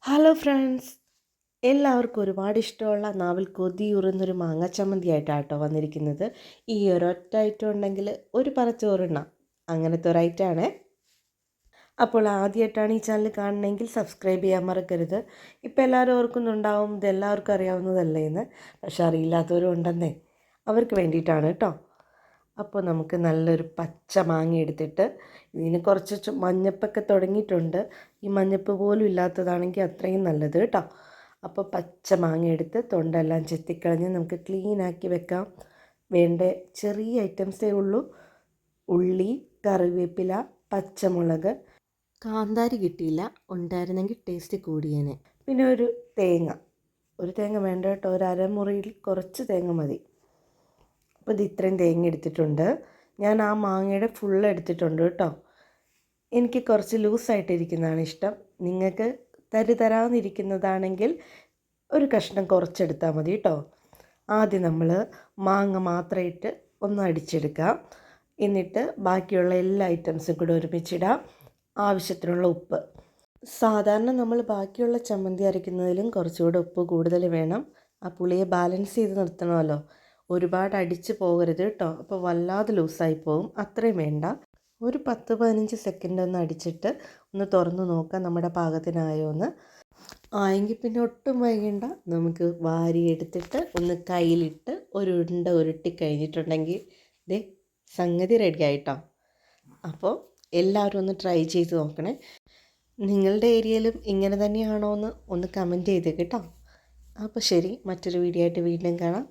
Hello friends, എല്ലാവർക്കും ഒരുപാട് ഇഷ്ടമുള്ള നാവിൽ കൊതിയൂറുന്നൊരു മാങ്ങ ചമ്മന്തി ആയിട്ടാണ് കേട്ടോ വന്നിരിക്കുന്നത്. ഈ ഒരൊറ്റ ഐറ്റം ഉണ്ടെങ്കിൽ ഒരു പറ ചോറുണ്ണാം, അങ്ങനത്തെ ഒരു ഐറ്റമാണേ. അപ്പോൾ ആദ്യമായിട്ടാണ് ഈ ചാനൽ കാണണമെങ്കിൽ സബ്സ്ക്രൈബ് ചെയ്യാൻ മറക്കരുത്. ഇപ്പോൾ എല്ലാവരും ഓർക്കുന്നുണ്ടാവും ഇതെല്ലാവർക്കും അറിയാവുന്നതല്ലേ എന്ന്, പക്ഷെ അറിയില്ലാത്തവരും ഉണ്ടെന്നേ, അവർക്ക് വേണ്ടിയിട്ടാണ് കേട്ടോ. അപ്പോൾ നമുക്ക് നല്ലൊരു പച്ച മാങ്ങ എടുത്തിട്ട് ഇതിന് കുറച്ച് മഞ്ഞപ്പൊക്കെ തുടങ്ങിയിട്ടുണ്ട്. ഈ മഞ്ഞപ്പ് പോലും ഇല്ലാത്തതാണെങ്കിൽ അത്രയും നല്ലത് കേട്ടോ. അപ്പോൾ പച്ച മാങ്ങ എടുത്ത് തൊണ്ടെല്ലാം ചെത്തിക്കളഞ്ഞ് നമുക്ക് ക്ലീനാക്കി വെക്കാം. വേണ്ട ചെറിയ ഐറ്റംസേ ഉള്ളൂ: ഉള്ളി, കറിവേപ്പില, പച്ചമുളക്, കാന്താരി കിട്ടിയില്ല, ഉണ്ടായിരുന്നെങ്കിൽ ടേസ്റ്റ് കൂടിയേനെ. പിന്നെ ഒരു തേങ്ങ വേണ്ട കേട്ടോ, ഒരു അരമുറിയിൽ കുറച്ച് തേങ്ങ മതി. അപ്പോൾ ഇത് ഇത്രയും തേങ്ങ എടുത്തിട്ടുണ്ട്. ഞാൻ ആ മാങ്ങയുടെ ഫുള്ള് എടുത്തിട്ടുണ്ട് കേട്ടോ. എനിക്ക് കുറച്ച് ലൂസായിട്ടിരിക്കുന്നതാണ് ഇഷ്ടം. നിങ്ങൾക്ക് തരാന്നിരിക്കുന്നതാണെങ്കിൽ ഒരു കഷ്ണം കുറച്ചെടുത്താൽ മതി കേട്ടോ. ആദ്യം നമ്മൾ മാങ്ങ മാത്രം ഇട്ട് ഒന്ന് അടിച്ചെടുക്കാം. എന്നിട്ട് ബാക്കിയുള്ള എല്ലാ ഐറ്റംസും കൂടെ ഒരുമിച്ചിടാം. ആവശ്യത്തിനുള്ള ഉപ്പ്. സാധാരണ നമ്മൾ ബാക്കിയുള്ള ചമ്മന്തി അരയ്ക്കുന്നതിലും കുറച്ചുകൂടെ ഉപ്പ് കൂടുതൽ വേണം. ആ പുളിയെ ബാലൻസ് ചെയ്ത് നിർത്തണമല്ലോ. ഒരുപാട് അടിച്ച് പോകരുത് കേട്ടോ, അപ്പോൾ വല്ലാതെ ലൂസായി പോകും. അത്രയും വേണ്ട. ഒരു 10-15 സെക്കൻഡ് ഒന്ന് അടിച്ചിട്ട് ഒന്ന് തുറന്ന് നോക്കാം നമ്മുടെ പാകത്തിനായോ എന്ന്. ആയെങ്കിൽ പിന്നെ ഒട്ടും വൈകണ്ട, നമുക്ക് വാരി എടുത്തിട്ട് ഒന്ന് കയ്യിലിട്ട് ഒരു ഉരുണ്ട ഉരുട്ടി കഴിഞ്ഞിട്ടുണ്ടെങ്കിൽ ദേ സംഗതി റെഡി ആയിട്ടോ. അപ്പോൾ എല്ലാവരും ഒന്ന് ട്രൈ ചെയ്ത് നോക്കണേ. നിങ്ങളുടെ ഏരിയയിലും ഇങ്ങനെ തന്നെയാണോ എന്ന് ഒന്ന് കമൻറ്റ് ചെയ്ത് കേട്ടോ. അപ്പോൾ ശരി, മറ്റൊരു വീഡിയോ ആയിട്ട് വീണ്ടും കാണാം.